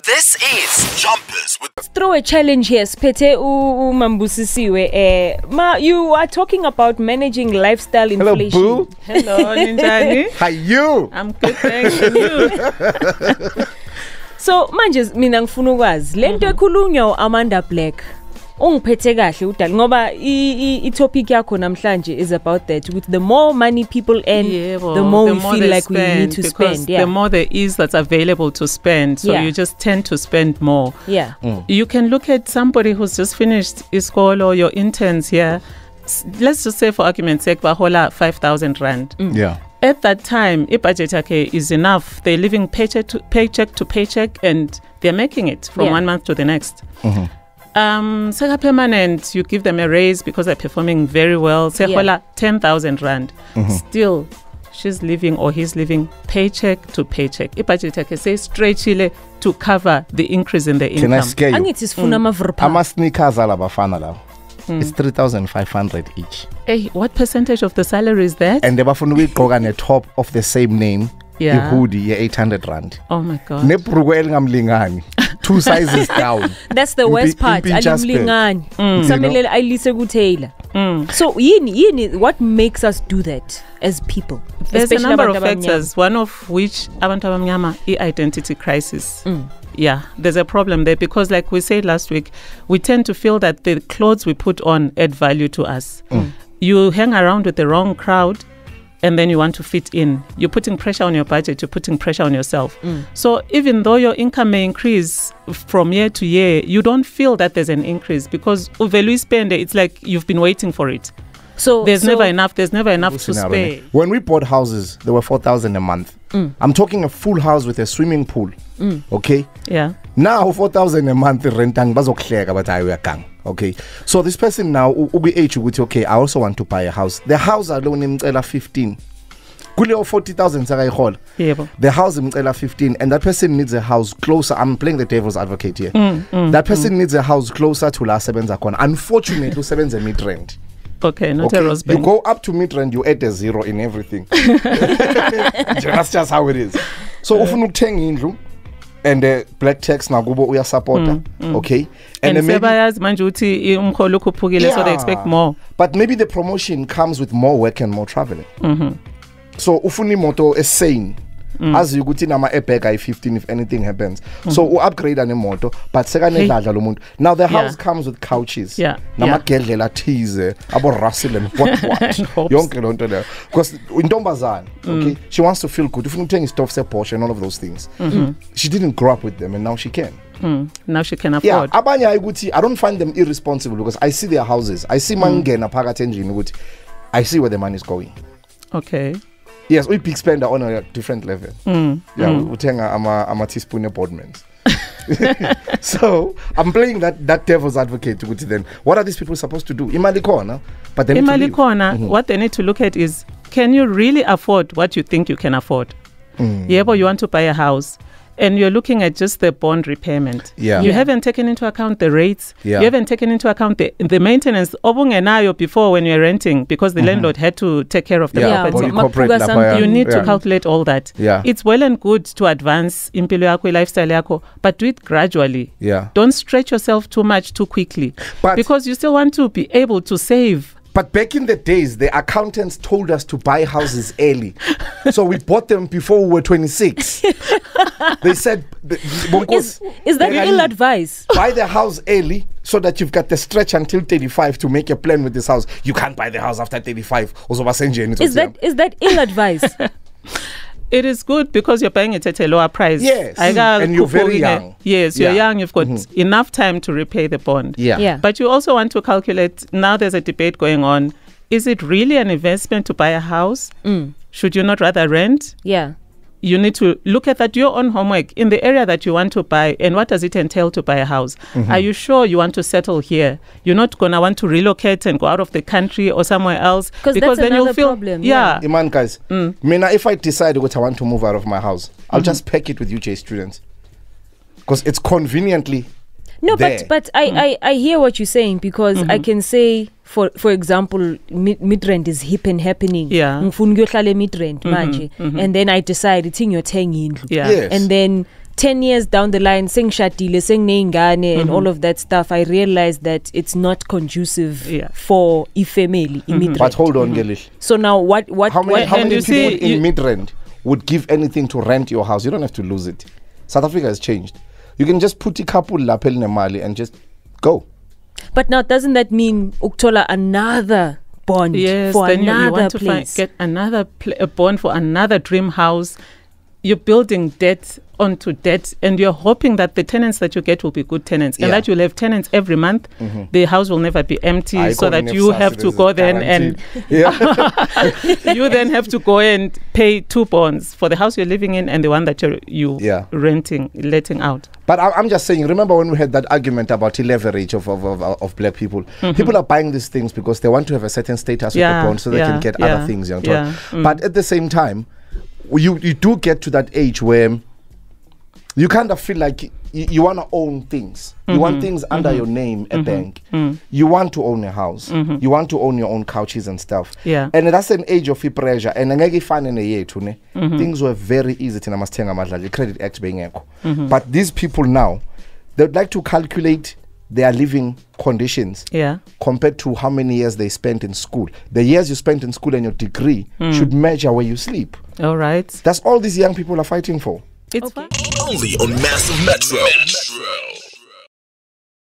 This is Jampas with Throw a challenge here. Spete Busisiwe. You are talking about managing lifestyle inflation. Hello, boo. Hello, Ninjani. How you? I'm good, thanks. And you? So manje mina ngifuna ukwazi lento ekhulunywa Amanda Black. Ungiphethe kahle udala ngoba I-topic yakho namhlanje is about that with the more money people earn, the more we feel like we need to spend. The more there is that's available to spend, so you just tend to spend more. Yeah. You can look at somebody who's just finished iskolo or your interns here. Let's just say for argument's sake, bahola 5,000 rand. Yeah. At that time, budget is enough. They're living paycheck to paycheck, and they're making it from 1 month to the next. Seka permanent, you give them a raise because they're performing very well. Sehola 10,000 rand. Still, she's living or he's living paycheck to paycheck. Budget say stretchile to cover the increase in the income. Can I scare you? Ama sneakers alabafana lao. It's 3,500 each. Hey, what percentage of the salary is that? And they bafuna ukugqoka ne top of the same name. Yeah. Hoodie 800 rand. Oh my God. Nebruko elingamlingani. 2 sizes down. That's the worst part. Alimlingani. Samele ayilise kuTaylor. So yini what makes us do that as people? There's a number of factors, one of which abantu abamnyama identity crisis. Yeah, there's a problem there because like we said last week, we tend to feel that the clothes we put on add value to us. You hang around with the wrong crowd and then you want to fit in. You're putting pressure on your budget, you're putting pressure on yourself. So even though your income may increase from year to year, you don't feel that there's an increase because uvelu spend, it's like you've been waiting for it. So there's never enough to spare. When we bought houses, they were 4,000 a month. I'm talking a full house with a swimming pool. Okay? Yeah. Now 4,000 a month rentang bazokuhleka but ayuyagang. Okay. So this person now ubi age ukuthi okay, I also want to buy a house. The house alone imcela 15. Kuleyo 40,000 sakayihola. Yebo. The house imcela 15 and that person needs a house closer. I'm playing the devil's advocate here. That person needs a house closer to la sebenza khona. Unfortunately, usebenza mid-rent. Okay, not a rose You go up to mid-rent, you add a zero in everything. That's just how it is. So ufuna ukuthenga indlu and the black tax nakubo uya supporta, okay? And sebayazi manje uthi umkholo ukhuphukile so they expect more. But maybe the promotion comes with more work and more traveling. So ufuna imoto esane. As you ukuthi nama airbag i15 if anything happens. So upgrade an moto but sekane dladla lo muntu. Now the house comes with couches. Namagedlela thize abo Russell and what yonke lo nto leyo because intombazana okay she wants to feel good. Ufuna ukuthenga stuff se Porsche and all of those things. She didn't grow up with them and now she can. Now she can afford. Yeah, abanye ayikuthi I don't find them irresponsible because I see their houses. I see mangena phakathi endlini ukuthi I see where the money is going. Okay. Yes, we big spender on a different level. Utenga ama teaspoon appointments. So I'm playing that devil's advocate to then what are these people supposed to do? Imali corner, but then Imali corner, what they need to look at is can you really afford what you think you can afford? Yeah, but you want to buy a house and you're looking at just the bond repayment. You haven't taken into account the rates. You haven't taken into account the maintenance obungenayo before when you're renting because the landlord had to take care of the property. You need to calculate all that. It's well and good to advance impilo yakho, lifestyle yakho, but do it gradually. Don't stretch yourself too much too quickly because you still want to be able to save. But back in the days, the accountants told us to buy houses early. So we bought them before we were 26. They said... Is that ill advice? Buy the house early so that you've got the stretch until 35 to make a plan with this house. You can't buy the house after 35. Is that ill advice? It is good because you're buying it at a lower price. Yes, and you're very young. Yes, you're young. You've got enough time to repay the bond. But you also want to calculate, now there's a debate going on. Is it really an investment to buy a house? Should you not rather rent? You need to look at that, your own homework in the area that you want to buy and what does it entail to buy a house. Are you sure you want to settle here? You're not going to want to relocate and go out of the country or somewhere else because then you'll feel problem. Iman guys, Mina, if I decide what I want to move out of my house, I'll just pack it with UJ students because it's conveniently there. But I hear what you're saying because I can say for example mid-rent is hip and happening ngifuna ukuyohlala mid-rent manje and then I decide it's in your 10 indlu and then 10 years down the line, sengishadile, sengneingane and all of that stuff, I realized that it's not conducive for a family in Midrand. But hold on, Lihle. So now how many people in Midrand would give anything to rent your house? You don't have to lose it. South Africa has changed. You can just put a couple lapel nemali and just go. But now, doesn't that mean uktola another bond for then another you want place? To get another a bond for another dream house. You're building debt onto debt, and you're hoping that the tenants that you get will be good tenants, and that you'll have tenants every month. The house will never be empty, so that you have to go then and you then have to go and pay 2 bonds for the house you're living in and the one that you're renting, letting out. But I'm just saying, remember when we had that argument about leverage of black people? People are buying these things because they want to have a certain status with the bond so they can get other things. But at the same time, you do get to that age where you kind of feel like you want to own things. You want things under your name, a bank. You want to own a house. You want to own your own couches and stuff. And that's an age of pressure. And things were very easy to Credit Act being echo. But these people now, they'd like to calculate their living conditions compared to how many years they spent in school. The years you spent in school and your degree should measure where you sleep. All right. That's all these young people are fighting for. It's fine. Only on Massive Metro.